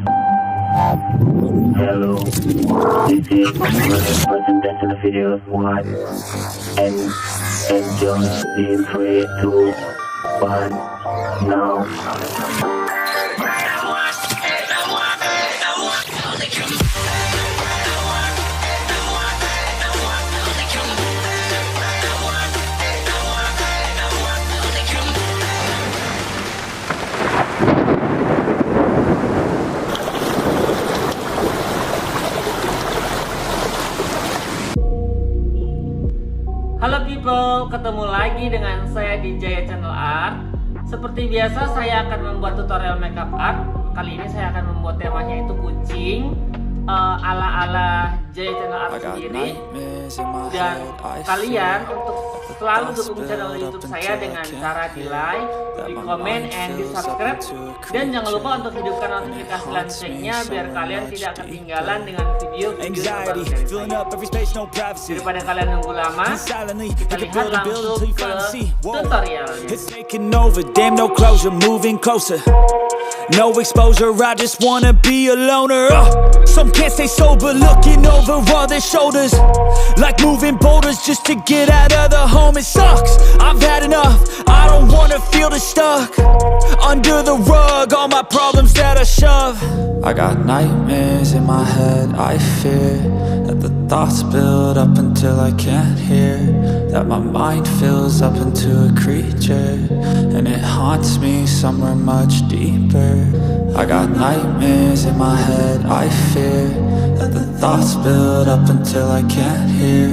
Hello, this is the presentation video of what and just in 3, 2, 1, now. Halo people, ketemu lagi dengan saya di Jaya Channel Art. Seperti biasa saya akan membuat tutorial makeup art. Kali ini saya akan membuat temanya itu kucing, ala-ala Jaya Channel Art sendiri. Dan kalian untuk selalu dukung channel YouTube saya dengan cara di like, di komen, and di subscribe. Dan jangan lupa untuk hidupkan notifikasi loncengnya biar kalian tidak ketinggalan dengan video-video terbaru dari saya. Daripada kalian nunggu lama, kita lihat langsung ke tutorialnya. No exposure, I just wanna be a loner. Some can't stay sober, looking over all their shoulders, like moving boulders just to get out of the home. It sucks, I've had enough, I don't wanna feel the stuck under the rug, all my problems that I shove. I got nightmares in my head, I fear that the thoughts build up until I can't hear, that my mind fills up into a creature, and it haunts me somewhere much deeper. I got nightmares in my head, I fear that the thoughts build up until I can't hear,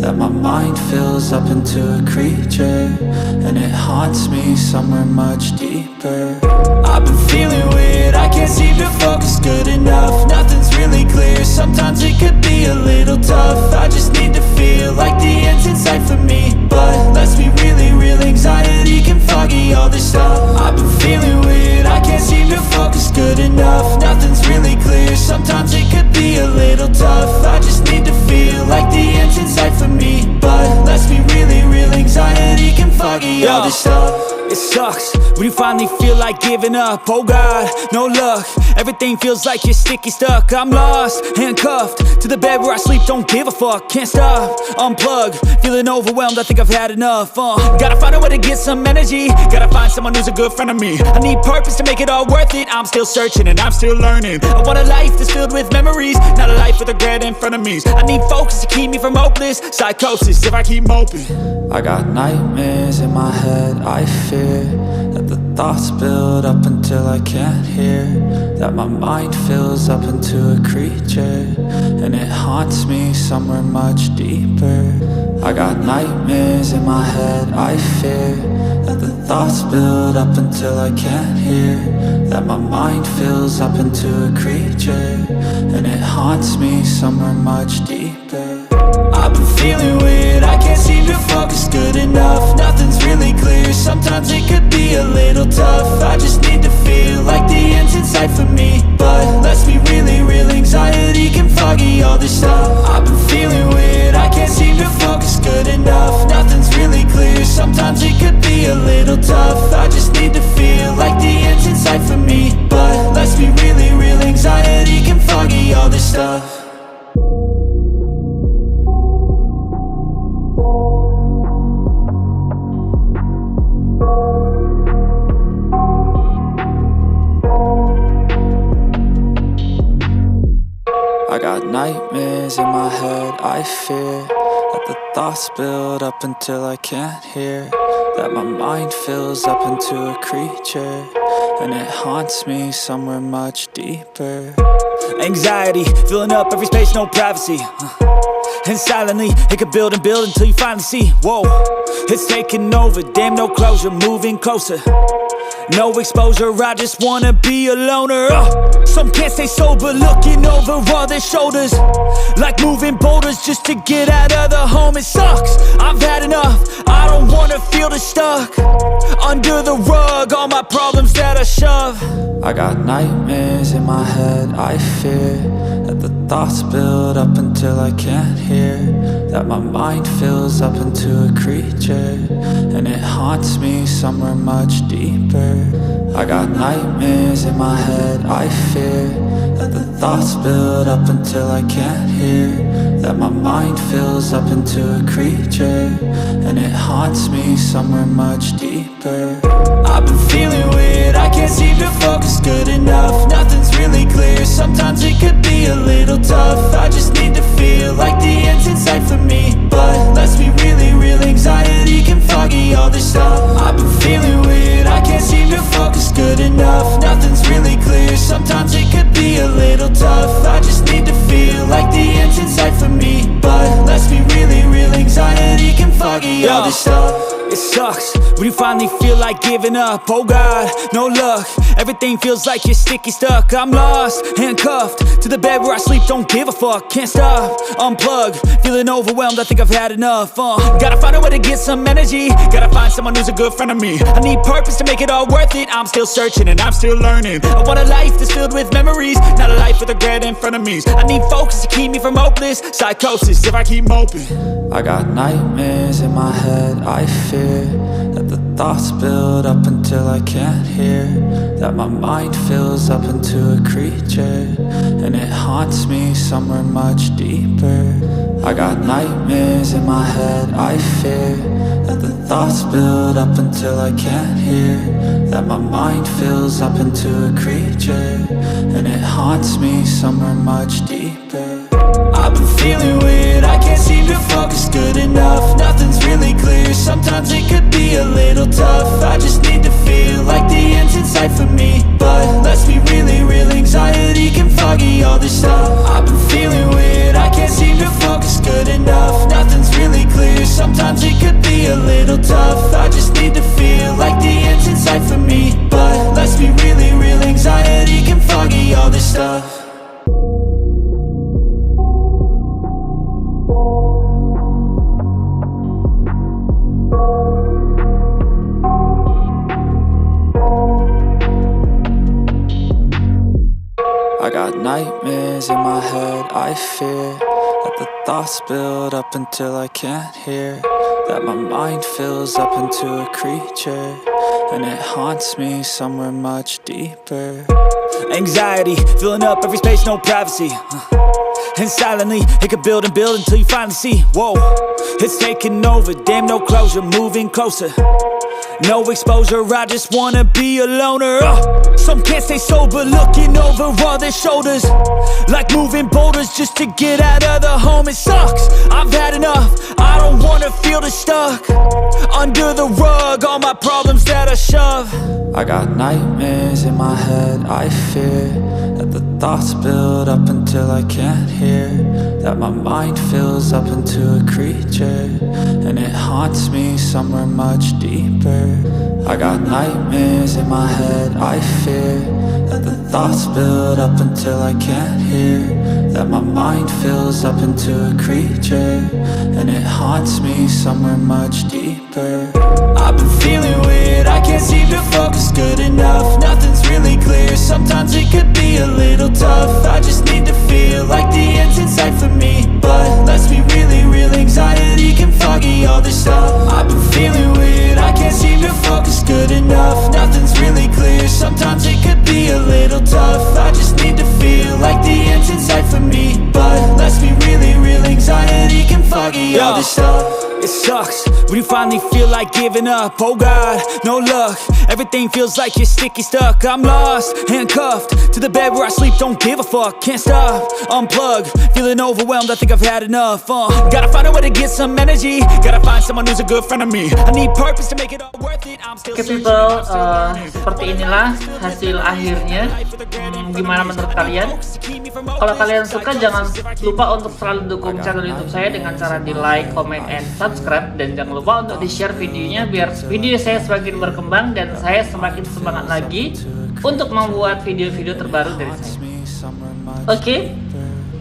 that my mind fills up into a creature, and it haunts me somewhere much deeper. I've been feeling weird, I can't seem to focus good enough, nothing's really clear, sometimes it could be a little tough, I just need to feel like the end's in sight for me, but let's be really real, anxiety can foggy all this stuff. I've been feeling weird, I can't seem to focus good enough, nothing's really clear, sometimes it could be a little tough, I just need to feel like the end's in sight for me, but let's be really real, anxiety can foggy all this stuff. It sucks when you finally feel like giving up. Oh God, no luck, everything feels like you're sticky stuck. I'm lost, handcuffed to the bed where I sleep, don't give a fuck. Can't stop, unplug, feeling overwhelmed, I think I've had enough. Gotta find a way to get some energy, gotta find someone who's a good friend of me. I need purpose to make it all worth it, I'm still searching and I'm still learning. I want a life that's filled with memories, not a life with regret in front of me. I need focus to keep me from hopeless psychosis if I keep moping. I got nightmares in my head, I fear that the thoughts build up until I can't hear, that my mind fills up into a creature, and it haunts me somewhere much deeper. I got nightmares in my head, I fear that the thoughts build up until I can't hear, that my mind fills up into a creature, and it haunts me somewhere much deeper. I've been feeling weird, I can't seem to focus good enough, nothing's really clear, sometimes it could be a little tough, I just need to feel like the end's in sight for me, but let's be really real, anxiety can foggy all this stuff. I've been feeling weird, I can't seem to focus good enough, nothing's really clear, sometimes it could be a little tough, I just need to feel like the end's in sight for me, but let's be really real, anxiety can foggy all this stuff. I got nightmares in my head, I fear that the thoughts build up until I can't hear, that my mind fills up into a creature, and it haunts me somewhere much deeper. Anxiety filling up every space, no privacy, and silently it could build and build until you finally see, whoa, it's taking over, damn no closure, moving closer. No exposure, I just wanna be a loner. Some can't stay sober, looking over all their shoulders, like moving boulders just to get out of the home. It sucks, I've had enough, I don't wanna feel the stuck under the rug, all my problems that I shove. I got nightmares in my head, I fear that the thoughts build up until I can't hear, that my mind fills up into a creature, and it haunts me somewhere much deeper. I got nightmares in my head, I fear That the thoughts build up until I can't hear. That my mind fills up into a creature, and it haunts me somewhere much deeper. I've been feeling weird, I can't seem to focus good enough. Nothing's really clear, sometimes it could be a little tough. I just need to feel like the end's in sight for me, but let's be really real, anxiety can foggy all this stuff. I've been feeling weird, I can't seem to focus good enough. Nothing's really clear, sometimes it could be a little tough. I just need to feel like the end's in sight for me, but let's be really real, anxiety can foggy all this stuff. It sucks when you finally feel like giving up. Oh God, no luck. Everything feels like you're sticky stuck. I'm lost, handcuffed to the bed where I sleep. Don't give a fuck, can't stop. Unplug, feeling overwhelmed. I think I've had enough. Gotta find a way to get some energy. Gotta find someone who's a good friend of me. I need purpose to make it all worth it. I'm still searching and I'm still learning. I want a life that's filled with memories, not a life with regret in front of me. I need focus to keep me from hopeless psychosis if I keep moping. I got nightmares in my head, I fear that the thoughts build up until I can't hear. That my mind fills up into a creature, and it haunts me somewhere much deeper. I got nightmares in my head, I fear that the thoughts build up until I can't hear. That my mind fills up into a creature, and it haunts me somewhere much deeper. I've been feeling weird, I can't seem to focus good enough. Nothing's really clear, sometimes it could be a little tough. I just need to feel like the end's in sight for me, but let's be really real, anxiety can foggy all this stuff. I've been feeling weird, I can't seem to focus good enough. Nothing's really clear, sometimes it could be a little tough. I just need to feel like the end's in sight for me, but let's be really real, anxiety can foggy all this stuff. I got nightmares in my head, I fear that the thoughts build up until I can't hear. That my mind fills up into a creature, and it haunts me somewhere much deeper. Anxiety filling up every space, no privacy. And silently, it could build and build until you finally see. Whoa, it's taking over, damn no closure, moving closer. No exposure, I just wanna be a loner. Some can't stay sober, looking over all their shoulders, like moving boulders just to get out of the home. It sucks, I've had enough, I don't wanna feel the stuck under the rug, all my problems that I shove. I got nightmares in my head, I fear that the thoughts build up until I can't hear. That my mind fills up into a creature, and it haunts me somewhere much deeper. I got nightmares in my head, I fear that the thoughts build up until I can't hear. That my mind fills up into a creature, and it haunts me somewhere much deeper. I've been feeling weird, I can't seem to focus good enough. Nothing's really clear, sometimes it could be a little tough. I just need to feel like the end's in sight for me, but let's be really real, anxiety can foggy all this stuff. I've been feeling weird, I can't seem to focus good enough. Nothing's really clear, sometimes it could be a little tough. I just need to feel like the end's in sight for me, but let's be really real, anxiety can foggy all this stuff. It sucks when you finally feel like giving up. Oh God, no luck. Everything feels like you're sticky stuck. I'm lost, handcuffed to the bed where I sleep. Don't give a fuck, can't stop. Unplug, feeling overwhelmed. I think I've had enough. Gotta find a way to get some energy. Gotta find someone who's a good friend of me. I need purpose to make it all worth it. I'm still Oke people, seperti inilah hasil akhirnya. Gimana menurut kalian? Kalau kalian suka, jangan lupa untuk selalu dukung channel YouTube saya dengan cara di like, comment, and subscribe, dan jangan lupa untuk di share videonya biar video saya semakin berkembang dan saya semakin semangat lagi untuk membuat video-video terbaru dari saya. Oke,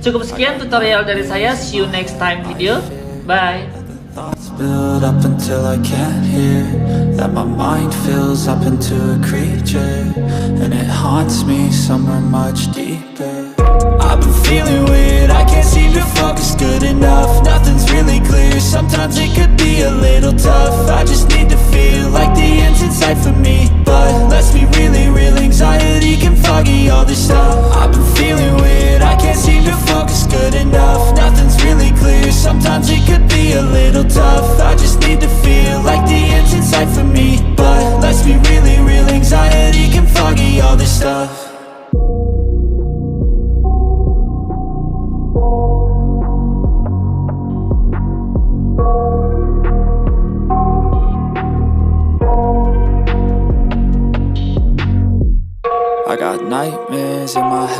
cukup sekian tutorial dari saya. See you next time video. Bye. Thoughts build up until I can't hear. That my mind fills up into a creature, and it haunts me somewhere much deeper. I've been feeling weird, I can't seem to focus good enough. Nothing's really clear, sometimes it could be a little tough. I just need to feel like the end's in sight for me, but let's be really real, anxiety can foggy all this stuff. I've been feeling weird, nightmares in my head.